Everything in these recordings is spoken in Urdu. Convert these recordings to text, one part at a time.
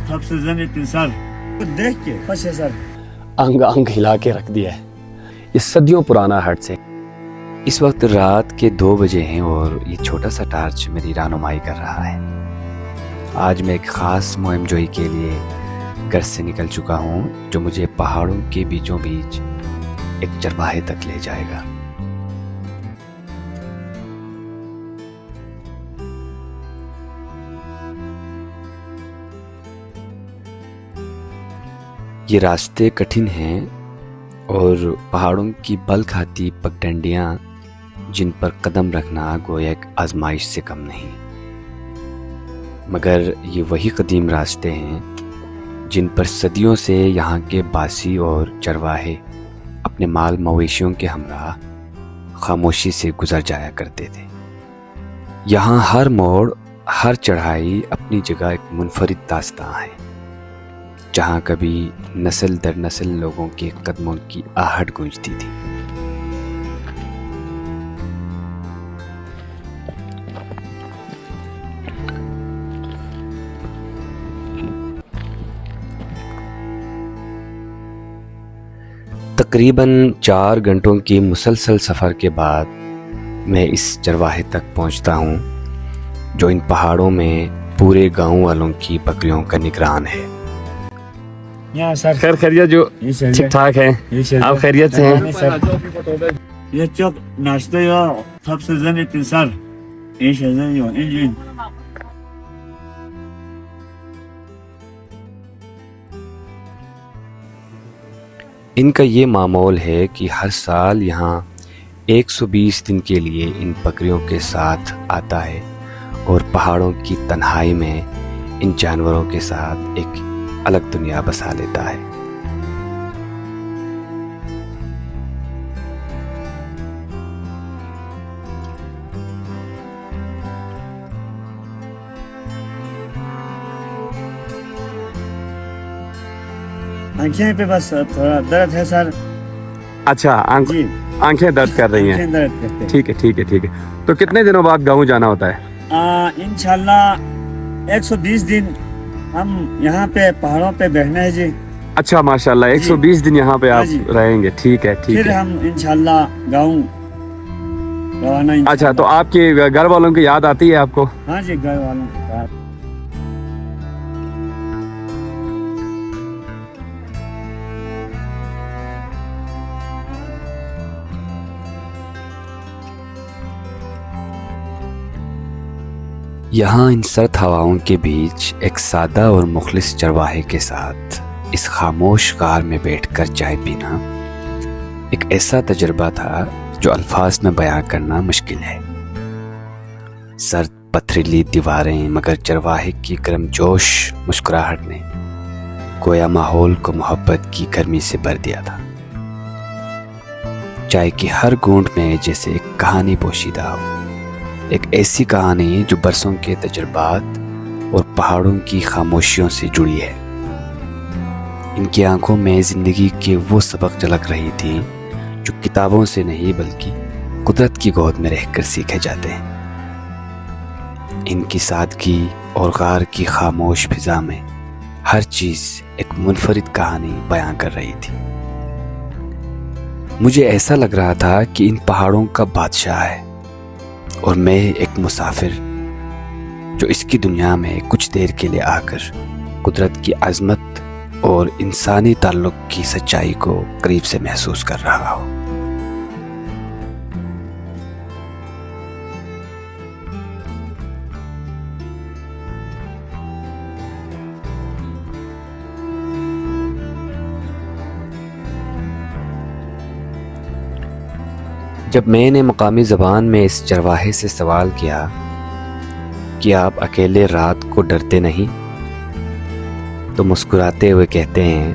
تب سے زمین سر دیکھ کے پچھے سر انگ انگ ہلا کے رکھ دیا ہے یہ صدیوں پرانا ہٹ سے۔ اس وقت رات کے 2 بجے ہیں اور یہ چھوٹا سا ٹارچ میری رہنمائی کر رہا ہے۔ آج میں ایک خاص مہم جوئی کے لیے گھر سے نکل چکا ہوں جو مجھے پہاڑوں کے بیچوں بیچ ایک چرواہے تک لے جائے گا۔ یہ راستے کٹھن ہیں اور پہاڑوں کی بل کھاتی پگڈنڈیاں جن پر قدم رکھنا گویا ایک آزمائش سے کم نہیں، مگر یہ وہی قدیم راستے ہیں جن پر صدیوں سے یہاں کے باسی اور چرواہے اپنے مال مویشیوں کے ہمراہ خاموشی سے گزر جایا کرتے تھے۔ یہاں ہر موڑ، ہر چڑھائی اپنی جگہ ایک منفرد داستاں ہے، جہاں کبھی نسل در نسل لوگوں کے قدموں کی آہٹ گونجتی تھی۔ تقریباً 4 گھنٹوں کی مسلسل سفر کے بعد میں اس چرواہے تک پہنچتا ہوں جو ان پہاڑوں میں پورے گاؤں والوں کی بکریوں کا نگران ہے۔ یہاں سر خیر خیریت جو ٹھیک ٹھاک ہے، آپ خیریت سے ہیں؟ یہ چوک ناشتے یا تب سے زمین سر ایش انجین ان کا یہ معمول ہے کہ ہر سال یہاں 120 دن کے لیے ان بکریوں کے ساتھ آتا ہے اور پہاڑوں کی تنہائی میں ان جانوروں کے ساتھ ایک الگ دنیا بسا لیتا ہے۔ آنکھیں پہ بس تھوڑا درد ہے سر۔ اچھا، جی آنکھیں درد کر رہی آنکھیں ہیں؟ درد کرتے ہیں۔ ٹھیک ہے ٹھیک ہے ٹھیک ہے۔ تو کتنے دنوں بعد گاؤں جانا ہوتا ہے؟ انشاءاللہ 120 دن ہم یہاں پہ پہاڑوں پہ بیٹھنا ہے جی۔ اچھا ماشاءاللہ، 120 دن یہاں پہ ہاں جی۔ آپ رہیں گے، ٹھیک ہے ٹھیک پھر ہے۔ ہم انشاءاللہ گاؤں روانہ اچھا، انشاءاللہ۔ تو آپ کے گھر والوں کی یاد آتی ہے آپ کو؟ ہاں جی، گھر والوں کے ساتھ۔ یہاں ان سرد ہواؤں کے بیچ ایک سادہ اور مخلص چرواہے کے ساتھ اس خاموش غار میں بیٹھ کر چائے پینا ایک ایسا تجربہ تھا جو الفاظ میں بیان کرنا مشکل ہے۔ سرد پتھریلی دیواریں، مگر چرواہے کی گرم جوش مسکراہٹ نے گویا ماحول کو محبت کی گرمی سے بھر دیا تھا۔ چائے کی ہر گھونٹ میں جیسے ایک کہانی پوشیدہ ہو، ایک ایسی کہانی جو برسوں کے تجربات اور پہاڑوں کی خاموشیوں سے جڑی ہے۔ ان کی آنکھوں میں زندگی کے وہ سبق جھلک رہی تھی جو کتابوں سے نہیں بلکہ قدرت کی گود میں رہ کر سیکھے جاتے ہیں۔ ان کی سادگی اور غار کی خاموش فضا میں ہر چیز ایک منفرد کہانی بیان کر رہی تھی۔ مجھے ایسا لگ رہا تھا کہ ان پہاڑوں کا بادشاہ ہے اور میں ایک مسافر جو اس کی دنیا میں کچھ دیر کے لیے آ کر قدرت کی عظمت اور انسانی تعلق کی سچائی کو قریب سے محسوس کر رہا ہوں۔ جب میں نے مقامی زبان میں اس چرواہے سے سوال کیا کہ آپ اکیلے رات کو ڈرتے نہیں، تو مسکراتے ہوئے کہتے ہیں،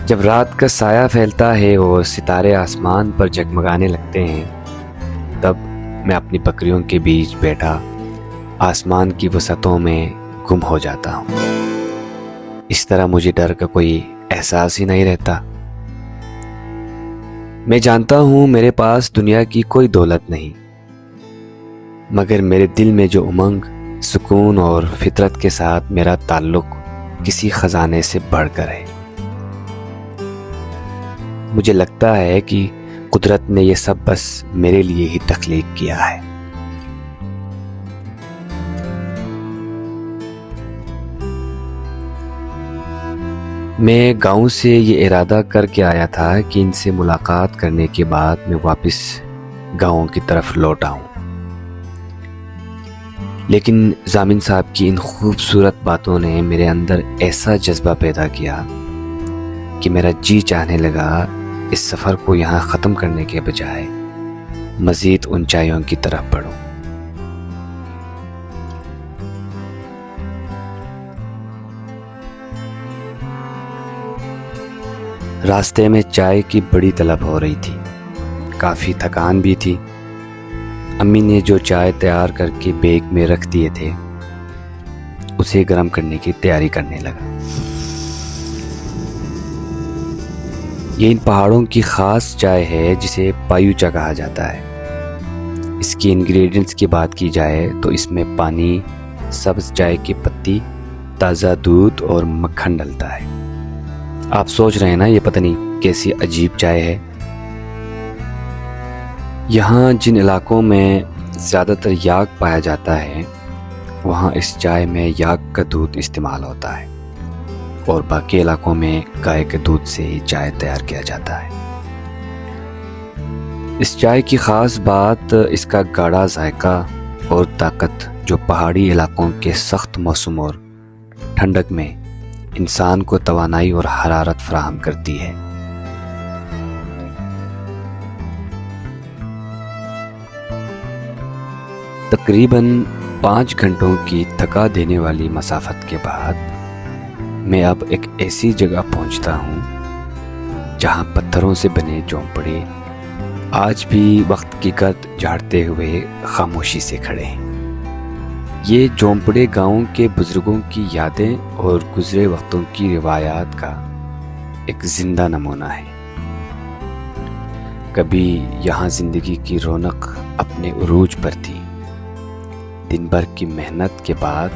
جب رات کا سایہ پھیلتا ہے اور ستارے آسمان پر جگمگانے لگتے ہیں، تب میں اپنی بکریوں کے بیچ بیٹھا آسمان کی وسعتوں میں گم ہو جاتا ہوں۔ اس طرح مجھے ڈر کا کوئی احساس ہی نہیں رہتا۔ میں جانتا ہوں میرے پاس دنیا کی کوئی دولت نہیں، مگر میرے دل میں جو امنگ سکون اور فطرت کے ساتھ میرا تعلق کسی خزانے سے بڑھ کر ہے۔ مجھے لگتا ہے کہ قدرت نے یہ سب بس میرے لیے ہی تخلیق کیا ہے۔ میں گاؤں سے یہ ارادہ کر کے آیا تھا کہ ان سے ملاقات کرنے کے بعد میں واپس گاؤں کی طرف لوٹ آؤں، لیکن ضامن صاحب کی ان خوبصورت باتوں نے میرے اندر ایسا جذبہ پیدا کیا کہ میرا جی چاہنے لگا اس سفر کو یہاں ختم کرنے کے بجائے مزید اونچائیوں کی طرف بڑھوں۔ راستے میں چائے کی بڑی طلب ہو رہی تھی، کافی تھکان بھی تھی۔ امی نے جو چائے تیار کر کے بیگ میں رکھ دیے تھے اسے گرم کرنے کی تیاری کرنے لگا۔ یہ ان پہاڑوں کی خاص چائے ہے جسے پایوچا کہا جاتا ہے۔ اس کی انگریڈینٹس کی بات کی جائے تو اس میں پانی، سبز چائے کی پتی، تازہ دودھ اور مکھن ڈلتا ہے۔ آپ سوچ رہے ہیں نا یہ پتہ نہیں کیسی عجیب چائے ہے۔ یہاں جن علاقوں میں زیادہ تر یاک پایا جاتا ہے وہاں اس چائے میں یاک کا دودھ استعمال ہوتا ہے، اور باقی علاقوں میں گائے کے دودھ سے ہی چائے تیار کیا جاتا ہے۔ اس چائے کی خاص بات اس کا گاڑھا ذائقہ اور طاقت جو پہاڑی علاقوں کے سخت موسم اور ٹھنڈک میں انسان کو توانائی اور حرارت فراہم کرتی ہے۔ تقریباً 5 گھنٹوں کی تھکا دینے والی مسافت کے بعد میں اب ایک ایسی جگہ پہنچتا ہوں جہاں پتھروں سے بنے جھونپڑے آج بھی وقت کی گرد جھاڑتے ہوئے خاموشی سے کھڑے ہیں۔ یہ جھونپڑے گاؤں کے بزرگوں کی یادیں اور گزرے وقتوں کی روایات کا ایک زندہ نمونہ ہے۔ کبھی یہاں زندگی کی رونق اپنے عروج پر تھی۔ دن بھر کی محنت کے بعد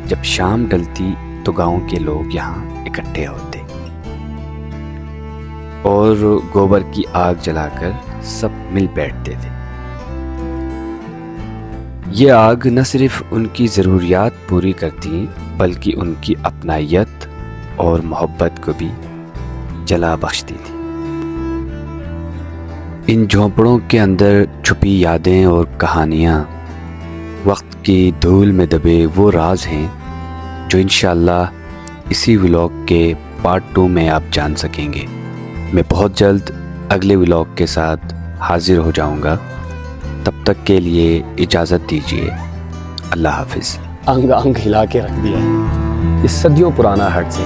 جب شام ڈلتی تو گاؤں کے لوگ یہاں اکٹھے ہوتے اور گوبر کی آگ جلا کر سب مل بیٹھتے تھے۔ یہ آگ نہ صرف ان کی ضروریات پوری کرتی بلکہ ان کی اپنائیت اور محبت کو بھی جلا بخشتی تھی۔ ان جھونپڑوں کے اندر چھپی یادیں اور کہانیاں وقت کی دھول میں دبے وہ راز ہیں جو انشاءاللہ اسی ولاگ کے پارٹ 2 میں آپ جان سکیں گے۔ میں بہت جلد اگلے ولاگ کے ساتھ حاضر ہو جاؤں گا، تب تک کے لیے اجازت دیجیے۔ اللہ حافظ۔ انگ انگ ہلا کے رکھ دیا ہے۔ یہ صدیوں پرانا ہٹ سے